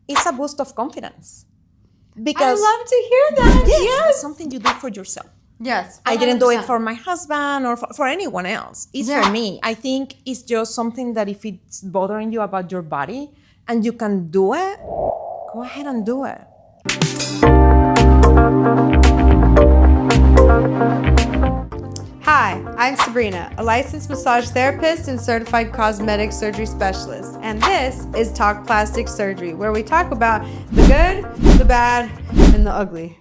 it's a boost of confidence. I Because love to hear that. yes, it's something you do for yourself. Yes. I didn't do it 100%. for my husband or for anyone else. It's Yeah. for me. I think it's just something that if it's bothering you about your body and you can do it, go ahead and do it. Hi, I'm Sabrina, a licensed massage therapist and certified cosmetic surgery specialist. And this is Talk Plastic Surgery, where we talk about the good, the bad, and the ugly.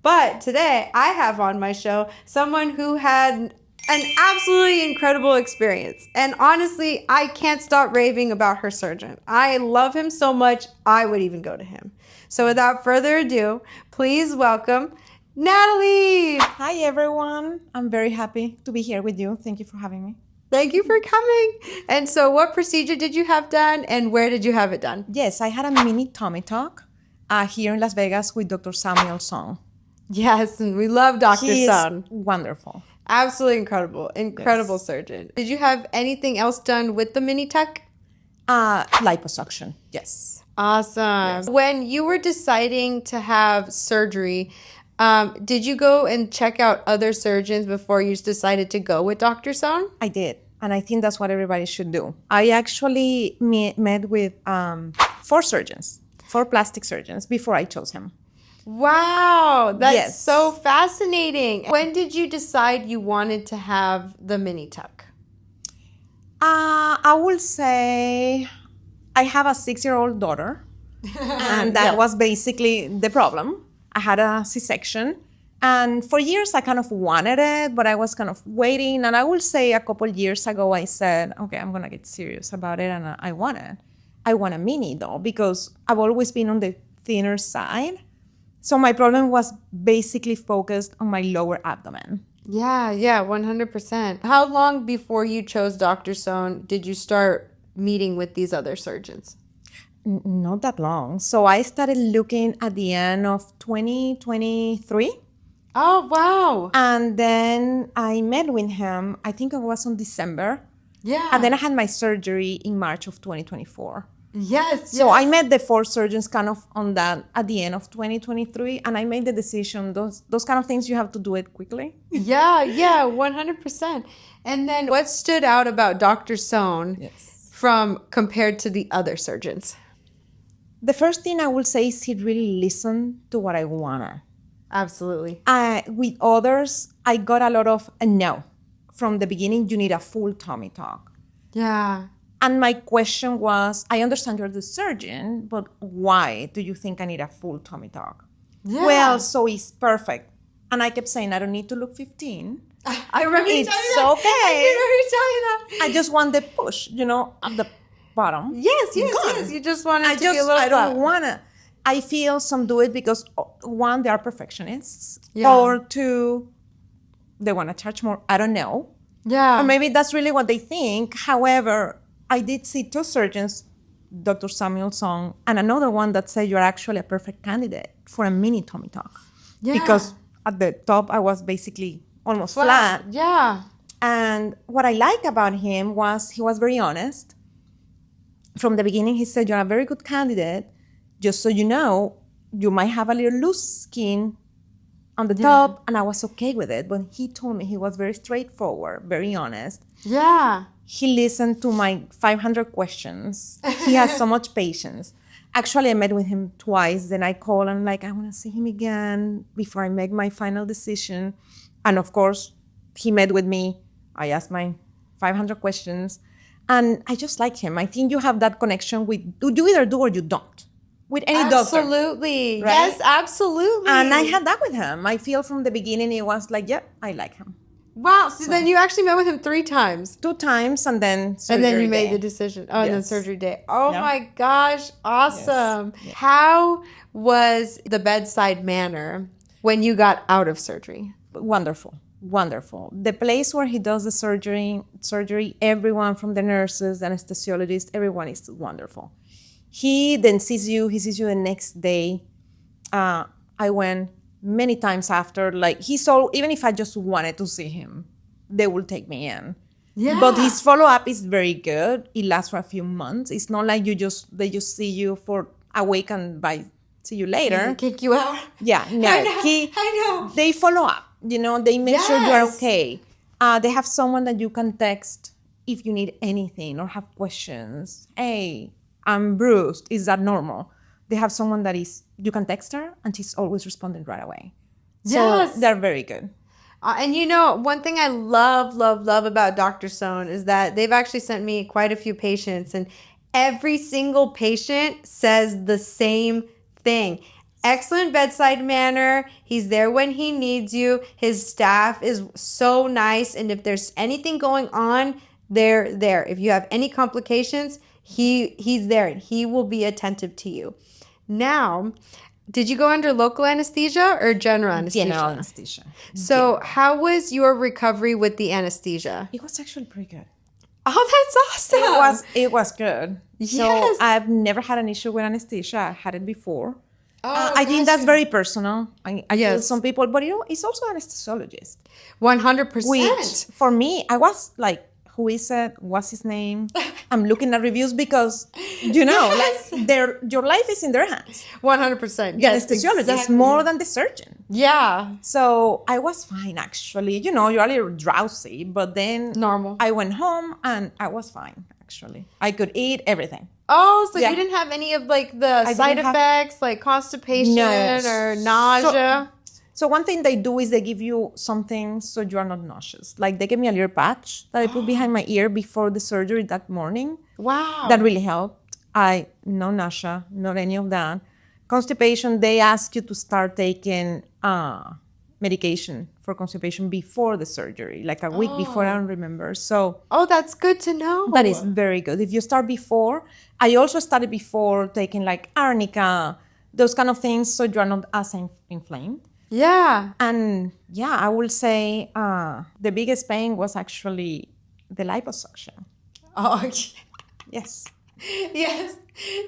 But today I have on my show someone who had an absolutely incredible experience. And honestly, I can't stop raving about her surgeon. I love him so much, I would even go to him. So without further ado, please welcome Natalie. Hi, everyone. I'm very happy to be here with you. Thank you for having me. Thank you for coming. And so what procedure did you have done and where did you have it done? Yes, I had a mini tummy talk here in Las Vegas with Dr. Samuel Song. Yes, and we love Dr. He is Sun. wonderful. Absolutely incredible. Incredible Yes. surgeon. Did you have anything else done with the mini tuck? Liposuction, yes. Awesome. When you were deciding to have surgery, did you go and check out other surgeons before you decided to go with Dr. Sun? I did. And I think that's what everybody should do. I actually met with 4 plastic surgeons before I chose him. Wow, that's Yes. so fascinating. When did you decide you wanted to have the mini tuck? I will say I have a 6-year-old daughter, and that was basically the problem. I had a C-section, and for years I kind of wanted it, but I was kind of waiting. And I will say a couple years ago, I said, okay, I'm gonna get serious about it, and I want it. I want a mini though, because I've always been on the thinner side. So my problem was basically focused on my lower abdomen. Yeah, 100%. How long before you chose Dr. Sohn did you start meeting with these other surgeons? Not that long. So I started looking at the end of 2023. Oh, wow. And then I met with him, I think it was on December. Yeah. And then I had my surgery in March of 2024. Yes. So I met the 4 surgeons kind of on that at the end of 2023. And I made the decision, those kind of things, you have to do it quickly. Yeah, 100%. And then what stood out about Dr. Sohn from compared to the other surgeons? The first thing I will say is he really listened to what I wanted. Absolutely. With others, I got a lot of no. From the beginning, you need a full tummy talk. Yeah. And my question was, I understand you're the surgeon, but why do you think I need a full tummy talk? Yeah. Well, so it's perfect. And I kept saying, I don't need to look 15. I remember you It's telling me that. okay. I remember you telling me that. I just want the push, at the bottom. Yes. You just wanted to be a little I don't flat. want to. I feel some do it because 1, they are perfectionists. Yeah. Or 2, they want to charge more. I don't know. Yeah. Or maybe that's really what they think. However, I did see 2 surgeons, Dr. Samuel Song, and another one that said you're actually a perfect candidate for a mini tummy talk. Yeah. Because at the top, I was basically almost flat. Yeah. And what I like about him was he was very honest. From the beginning, he said, you're a very good candidate. Just so you know, you might have a little loose skin on the top, and I was okay with it. But he told me he was very straightforward, very honest. Yeah. He listened to my 500 questions. He has so much patience. Actually, I met with him twice. Then I called and I want to see him again before I make my final decision. And of course, he met with me. I asked my 500 questions. And I just like him. I think you have that connection with, you either do or you don't. With any doctor. Absolutely. Right? Yes, absolutely. And I had that with him. I feel from the beginning, it was like, yep, I like him. Wow. So then you actually met with him 3 times. 2 times and then surgery And then you made day. the decision. Oh, and then Yes. surgery day. Oh Yeah. my gosh. Awesome. Yes. How was the bedside manner when you got out of surgery? Wonderful. The place where he does the surgery, everyone from the nurses, the anesthesiologist, everyone is wonderful. He then sees you the next day. I went many times after, even if I just wanted to see him, they will take me in. Yeah. But his follow-up is very good. It lasts for a few months. It's not like they just see you for awakened by see you later. Kick you out. Yeah, no. I know. They follow up. They make sure you are Yes. okay. They have someone that you can text if you need anything or have questions. Hey, I'm bruised. Is that normal? They have someone that you can text her and she's always responding right away. Yes. So they're very good. And one thing I love about Dr. Sohn is that they've actually sent me quite a few patients, and every single patient says the same thing. Excellent bedside manner. He's there when he needs you. His staff is so nice, and if there's anything going on, they're there. If you have any complications, he's there and he will be attentive to you. Now, did you go under local anesthesia or general anesthesia? General anesthesia. So how was your recovery with the anesthesia? It was actually pretty good. Oh, that's awesome. It was good. Yes. So I've never had an issue with anesthesia. I had it before. Oh, I think that's very personal. I feel Yes. some people, but it's also anesthesiologist. 100%. Which for me, I was like, who is it? What's his name? I'm looking at reviews because, Yes. like your life is in their hands. 100%. The Yes, anesthesiologist exactly. more than the surgeon. Yeah. So I was fine, actually. You're a little drowsy, but then Normal. I went home and I was fine, actually. I could eat everything. Oh, so Yeah. you didn't have any of like the side didn't have- effects like constipation No. or nausea? So one thing they do is they give you something so you are not nauseous. Like they gave me a little patch that I put behind my ear before the surgery that morning. Wow. That really helped. No nausea, not any of that. Constipation, they ask you to start taking medication for constipation before the surgery, like a week before, I don't remember. So Oh, that's good to know. that is very good. If you start before, I also started before taking like arnica, those kind of things, so you are not as inflamed. Yeah. And yeah, I will say the biggest pain was actually the liposuction. Oh, Yes. yes,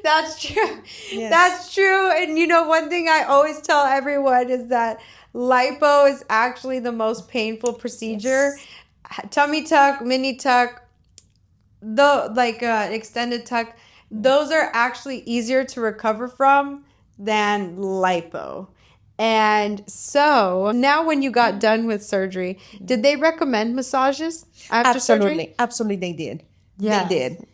that's true. Yes. That's true. And one thing I always tell everyone is that lipo is actually the most painful procedure. Tummy tuck, mini tuck, extended tuck, those are actually easier to recover from than lipo. And so now when you got done with surgery, did they recommend massages after surgery? Absolutely they did. Yes. They did.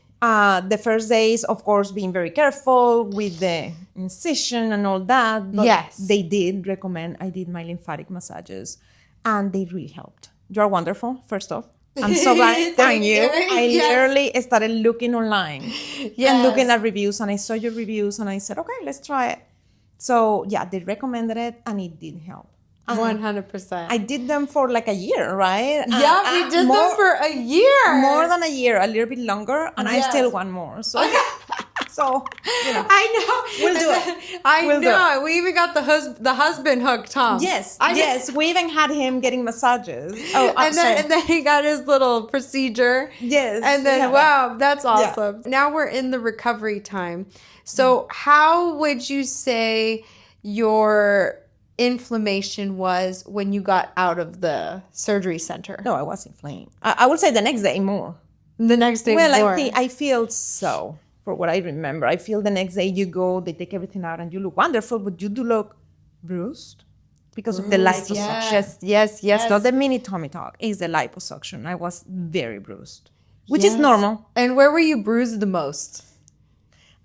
The first days, of course, being very careful with the incision and all that. But Yes. they did recommend I did my lymphatic massages, and they really helped. You're wonderful, first off. I'm so glad. Thank you. I Yes. literally started looking online Yes. and looking at reviews, and I saw your reviews, and I said, okay, let's try it. So yeah, they recommended it, and it did help. 100%. I did them for like a year, right? Yeah, we did them for a year. More than a year, a little bit longer, and I Yes. still want more. So, I know. We'll do it. I We'll do know. We even got the husband hooked, Tom. yes, I know. yes, we even had him getting massages. Oh, And then he got his little procedure. yes, And then, yeah. wow, that's awesome. Now we're in the recovery time. So how would you say your inflammation was when you got out of the surgery center? No, I was inflamed. I would say the next day more. The next day Well, more. I feel so. For what I remember, I feel the next day you go, they take everything out, and you look wonderful, but you do look bruised because of the liposuction. Yes. It's not the mini tummy tuck, it's the liposuction. I was very bruised, which is normal. And where were you bruised the most?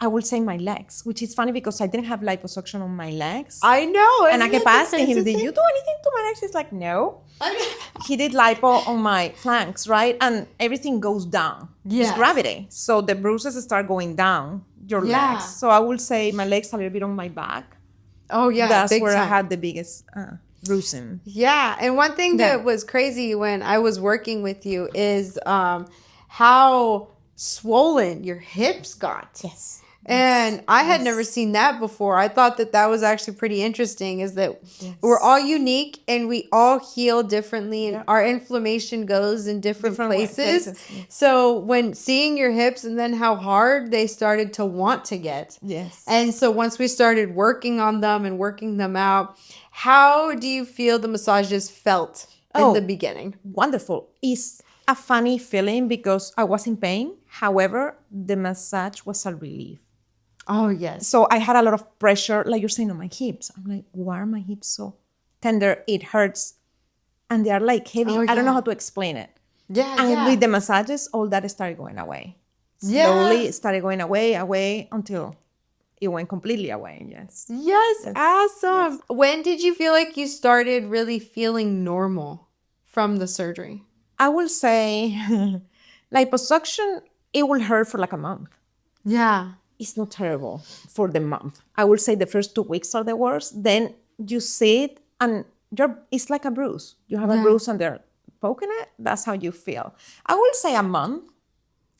I will say my legs, which is funny because I didn't have liposuction on my legs. I know. And I kept asking him, did you do anything to my legs? He's like, no. He did lipo on my flanks, right? And everything goes down. Yes. It's gravity. So the bruises start going down your Yeah. legs. So I will say my legs a little bit on my back. Oh, yeah. That's big where I time. had the biggest bruising. Yeah, and one thing Yeah. that was crazy when I was working with you is how swollen your hips got. Yes. And I had never seen that before. I thought that was actually pretty interesting, is that we're all unique and we all heal differently, and our inflammation goes in different places. yes. So when seeing your hips and then how hard they started to want to get. Yes. And so once we started working on them and working them out, how do you feel the massages felt in the beginning? Wonderful. It's a funny feeling because I was in pain. However, the massage was a relief. Oh, yes. So I had a lot of pressure, like you're saying, on my hips. I'm like, why are my hips so tender? It hurts. And they are like heavy. Oh, I don't know yeah. how to explain it. Yeah, And yeah. with the massages, all that started going away. Slowly it started going away until it went completely away. Yes. Yes, awesome. When did you feel like you started really feeling normal from the surgery? I will say liposuction, it will hurt for like a month. Yeah. It's not terrible for the month. I will say the first 2 weeks are the worst. Then you see it and it's like a bruise. You have a bruise and they're poking it. That's how you feel. I will say a month.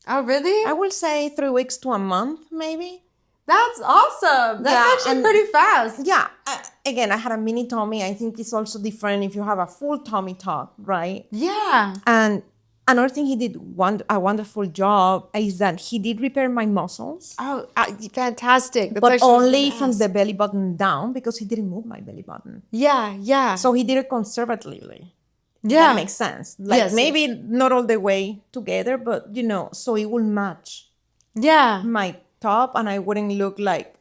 Oh, really? I will say 3 weeks to a month, maybe. That's awesome. That's Yeah, actually and- pretty fast. Yeah. Again, I had a mini tummy. I think it's also different if you have a full tummy tuck, right? Yeah. And another thing he did a wonderful job is that he did repair my muscles, Oh, fantastic. That's but actually what I was only gonna from ask. the belly button down because he didn't move my belly button. Yeah, yeah. So he did it conservatively. yeah. That makes sense. Like Yes, maybe not all the way together, but so it will match Yeah. my top and I wouldn't look like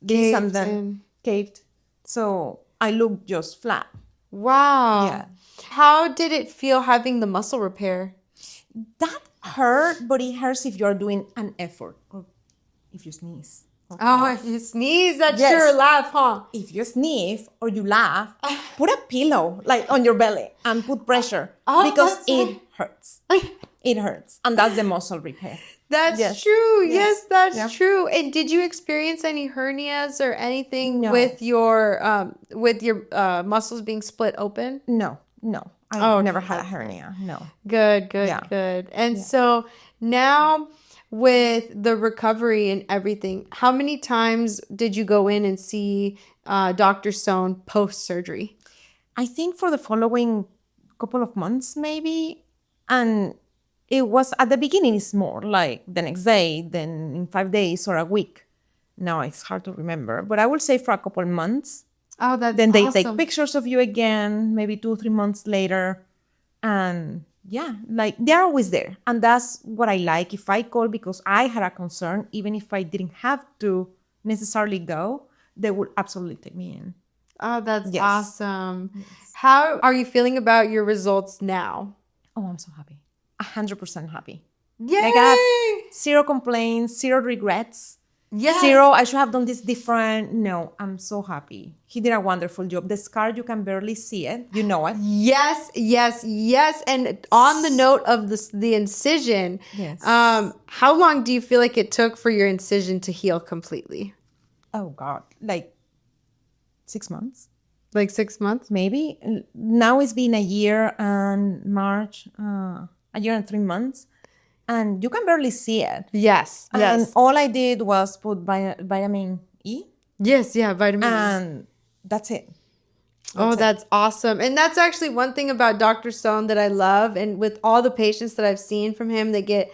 this and Caved then in. caved. So I look just flat. Wow. Yeah. How did it feel having the muscle repair? That hurt, but it hurts if you're doing an effort or if you sneeze. Oh, if you sneeze, that's Yes. sure laugh, huh? If you sneeze or you laugh, put a pillow like on your belly and put pressure because that's it hurts. It hurts. And that's the muscle repair. That's Yes. true. Yes. Yes, that's Yeah. true. And did you experience any hernias or anything No. with your muscles being split open? No. I okay, never had a hernia. No. Good, good, Yeah. good. And so now with the recovery and everything, how many times did you go in and see Dr. Stone post surgery? I think for the following couple of months, maybe. And it was at the beginning, it's more like the next day, then in 5 days or a week. Now it's hard to remember, but I will say for a couple months. Oh, that's Then they awesome. take pictures of you again, maybe 2-3 months later. And yeah, like they're always there. And that's what I like. If I call because I had a concern, even if I didn't have to necessarily go, they would absolutely take me in. Oh, that's Yes. awesome. How are you feeling about your results now? Oh, I'm so happy. 100% happy. Yay! Like I have zero complaints, zero regrets. Yes. Zero, I should have done this different. No, I'm so happy. He did a wonderful job. The scar, you can barely see it. You know it. Yes, yes, yes. And on the note of the incision, Yes. how long do you feel like it took for your incision to heal completely? Oh, God. Like 6 months, Like 6 months? maybe. Now it's been a year and March, a year and 3 months. And you can barely see it. Yes, And yes. all I did was put vitamin E. Yes, yeah, vitamin E. And that's it. Oh, that's awesome. And that's actually one thing about Dr. Stone that I love. And with all the patients that I've seen from him that get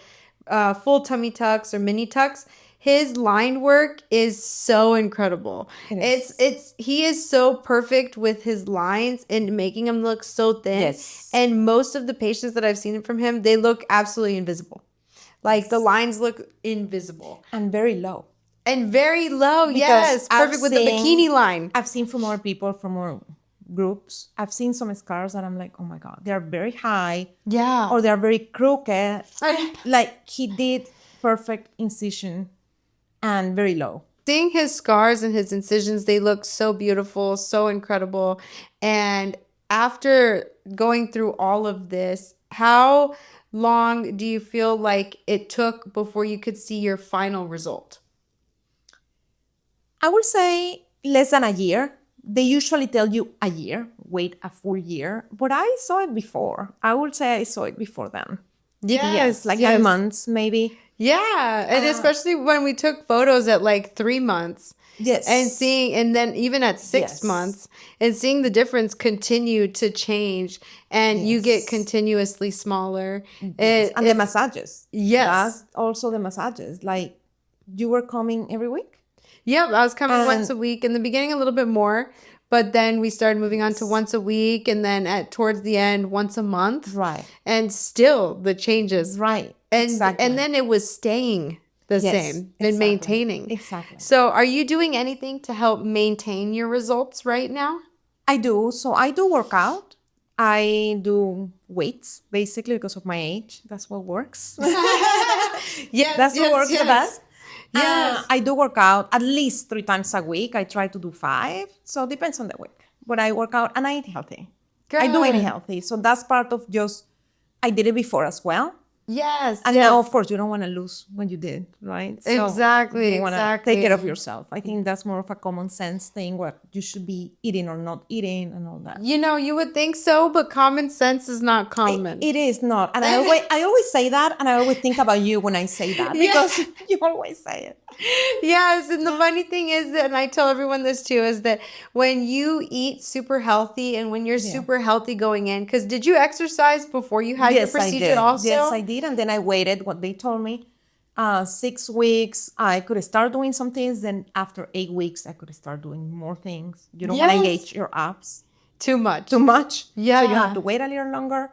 full tummy tucks or mini tucks, his line work is so incredible. He is so perfect with his lines and making them look so thin. Yes. And most of the patients that I've seen from him, they look absolutely invisible. Like the lines look invisible. And very low. And very low, yes. I've Perfect with the seen- bikini line. I've seen from more people, from more groups, I've seen some scars and I'm like, oh my God, they're very high Yeah. or they're very crooked. Like he did perfect incision and very low. Seeing his scars and his incisions, they look so beautiful, so incredible. And after going through all of this, how long do you feel like it took before you could see your final result? I would say less than a year. They usually tell you a year, wait a full year, but I saw it before. I would say I saw it before then. Yes, like 9 months maybe. Yeah, and especially when we took photos at like 3 months. Yes. And then even at 6 Yes. months, and seeing the difference continue to change, and you get continuously smaller. And the massages. Yes. That's also the massages. Like you were coming every week? Yep, I was coming And- once a week. In the beginning, a little bit more, but then we started moving on to once a week, and then towards the end, once a month. Right. And still the changes. Right. And exactly. and then it was staying. the Yes, same and exactly. maintaining. Exactly. So are you doing anything to help maintain your results right now? I do. So I do work out. I do weights basically because of my age. That's what works. Yes, That's what works the best. Yes. I do work out at least 3 times a week. I try to do 5. So it depends on the week. But I work out and I eat healthy. I do eat Good. healthy. So that's part of just, I did it before as well. Yes. And yes. now, of course, you don't want to lose when you did, right? So Exactly, you want to exactly. take care of yourself. I think that's more of a common sense thing where you should be eating or not eating and all that. You know, you would think so, but common sense is not common. It is not. And I always say that, and I always think about you when I say that because you always say it. Yes, and the funny thing is that, and I tell everyone this too, is that when you eat super healthy and when you're super healthy going in, because did you exercise before you had your procedure also? Yes, I did. And then I waited what they told me. 6 weeks, I could start doing some things. Then after 8 weeks, I could start doing more things. You don't want to engage your abs Too much. too much. Yeah. So you have to wait a little longer.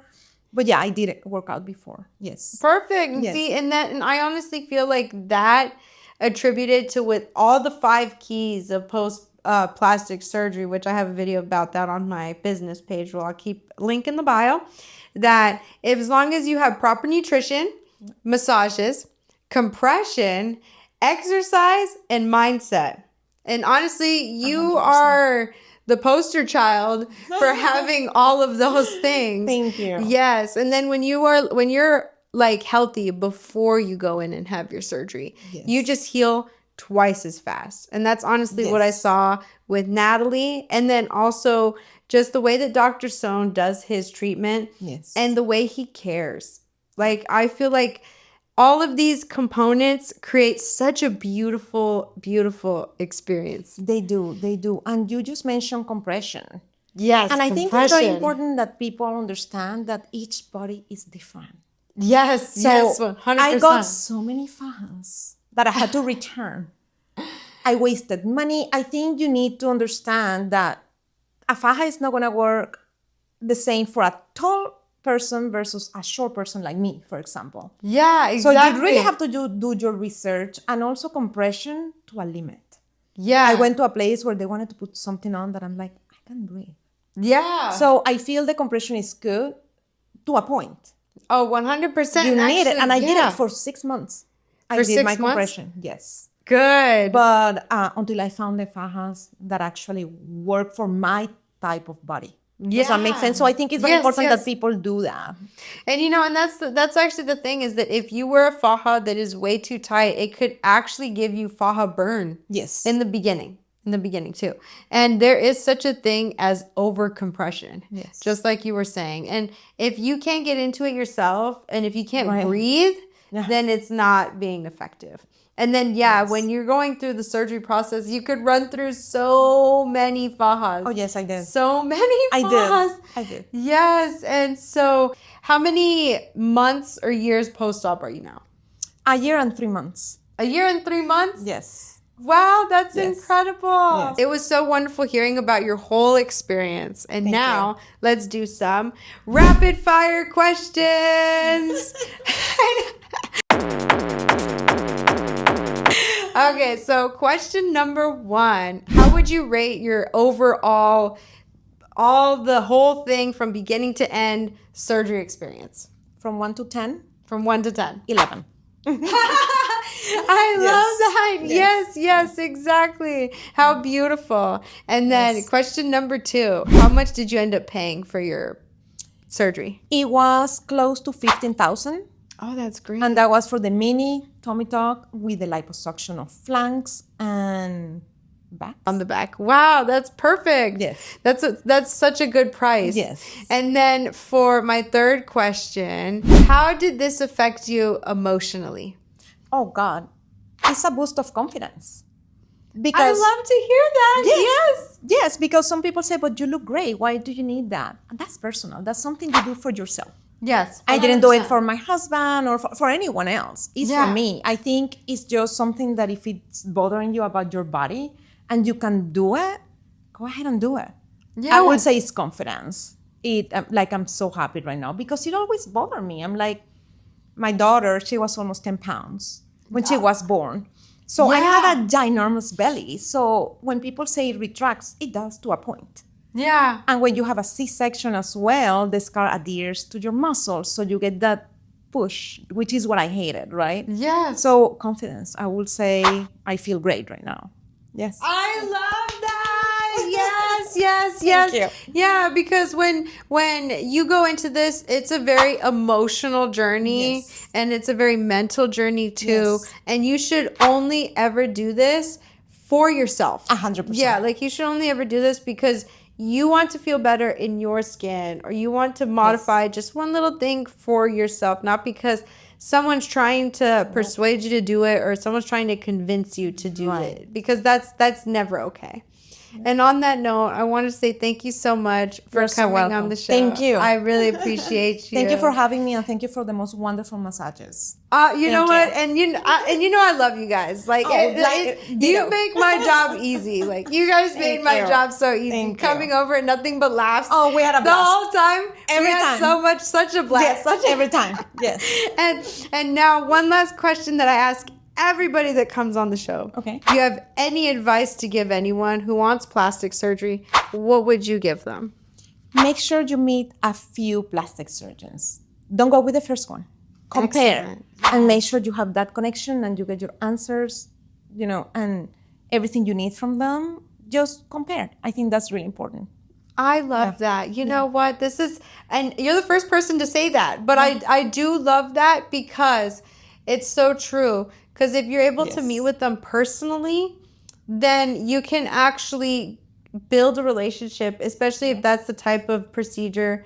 But yeah, I did work out before. Yes. Perfect. Yes. See, and I honestly feel like that attributed to with all the 5 keys of post plastic surgery, which I have a video about that on my business page. Well, I'll keep a link in the bio. That if, as long as you have proper nutrition, massages, compression, exercise, and mindset. And honestly, you 100%. are the poster child for having all of those things. Thank you. Yes. And then when you're like healthy before you go in and have your surgery, you just heal twice as fast. And that's honestly what I saw with Natalie. And then also just the way that Dr. Sohn does his treatment and the way he cares. Like, I feel like all of these components create such a beautiful, beautiful experience. They do. And you just mentioned compression. Yes, and I think it's very important that people understand that each body is different. Yes, So yes, 100%. I got so many fajas that I had to return. I wasted money. I think you need to understand that a faja is not going to work the same for a tall person versus a short person like me, for example. Yeah, exactly. So you really have to do your research, and also compression to a limit. Yeah. I went to a place where they wanted to put something on that I'm like, I can't breathe. Yeah. So I feel the compression is good to a point. Oh, 100%. You need it. And I did it for 6 months. I did my compression. Yes. Good. But until I found the fajas that actually work for my type of body. Yeah. Does that make sense? So I think it's very important that people do that. And you know, and that's actually the thing, is that if you wear a faja that is way too tight, it could actually give you faja burn. Yes. In the beginning too. And there is such a thing as over compression. Yes. Just like you were saying. And if you can't get into it yourself, and if you can't breathe, then it's not being effective. And then, when you're going through the surgery process, you could run through so many fajas. Oh, yes, I did. So many fajas. I did. Yes. And so how many months or years post-op are you now? A year and 3 months. A year and 3 months? Yes. Wow, that's incredible. Yes. It was so wonderful hearing about your whole experience. And now let's do some rapid fire questions. Okay, so question number 1. How would you rate your overall, the whole thing from beginning to end surgery experience? From 1 to 10? From 1 to 10. 11. I love that. Yes, exactly. How beautiful. And then question number 2. How much did you end up paying for your surgery? It was close to 15,000. Oh, that's great. And that was for the mini tummy tuck with the liposuction of flanks and back. On the back. Wow, that's perfect. Yes. That's such a good price. Yes. And then for my third question, how did this affect you emotionally? Oh, God. It's a boost of confidence. Because I love to hear that. Yes, because some people say, but you look great. Why do you need that? And that's personal. That's something you do for yourself. Yes. 100%. I didn't do it for my husband or for anyone else. It's for me. I think it's just something that if it's bothering you about your body and you can do it, go ahead and do it. Yeah. I would say it's confidence. I'm so happy right now because it always bothered me. I'm like, my daughter, she was almost 10 pounds. when she was born. So I had a ginormous belly. So when people say it retracts, it does to a point. Yeah. And when you have a C-section as well, the scar adheres to your muscles. So you get that push, which is what I hated, right? Yes. So confidence, I would say I feel great right now. Yes. I love that. Yes. Thank you. Yeah, because when you go into this, it's a very emotional journey, Yes. and it's a very mental journey too. Yes. And you should only ever do this for yourself. 100%. Yeah, like you should only ever do this because you want to feel better in your skin, or you want to modify just one little thing for yourself, not because someone's trying to persuade you to do it, or someone's trying to convince you to do it, because that's never okay. And on that note, I want to say thank you so much for You're so coming welcome. on the show. Thank you. I really appreciate you. Thank you for having me, and thank you for the most wonderful massages. You know what? you. And you know I love you guys. Like, you ditto. make my job easy. Like, you guys made my you. job so easy. Thank Coming you. over and nothing but laughs. Oh, we had a the blast. whole time. Every we had time. such a blast. Yes, every time. Yes. And now one last question that I ask everybody that comes on the show. Okay. Do you have any advice to give anyone who wants plastic surgery? What would you give them? Make sure you meet a few plastic surgeons. Don't go with the first one. Compare. Excellent. And make sure you have that connection and you get your answers, and everything you need from them. Just compare. I think that's really important. I love that. You know what? And you're the first person to say that, but I do love that because it's so true. Because if you're able to meet with them personally, then you can actually build a relationship, especially if that's the type of procedure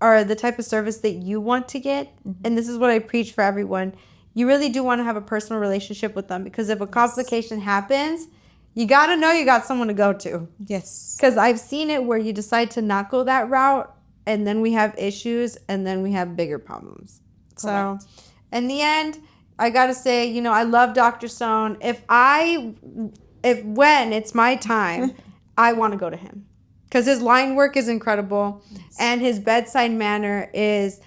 or the type of service that you want to get. And this is what I preach for everyone. You really do want to have a personal relationship with them, because if a complication happens, you got to know you got someone to go to. Yes. Because I've seen it where you decide to not go that route, and then we have issues, and then we have bigger problems. Correct. So in the end, I got to say, I love Dr. Sohn. When it's my time, I want to go to him, because his line work is incredible, and his bedside manner is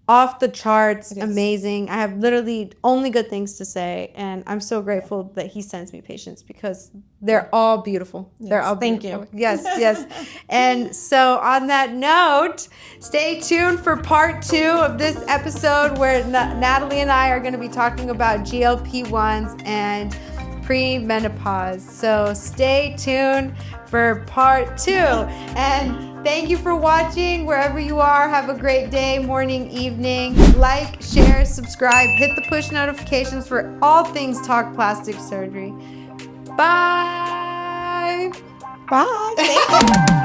off the charts, amazing. I have literally only good things to say, and I'm so grateful that he sends me patients, because they're all beautiful. They're all beautiful. Thank you. Yes. And so on that note, stay tuned for part 2 of this episode, where Natalie and I are going to be talking about GLP-1s and premenopause. So stay tuned for part 2. And thank you for watching wherever you are. Have a great day, morning, evening. Like, share, subscribe, hit the push notifications for all things Talk Plastic Surgery. Bye. Bye. Thank you.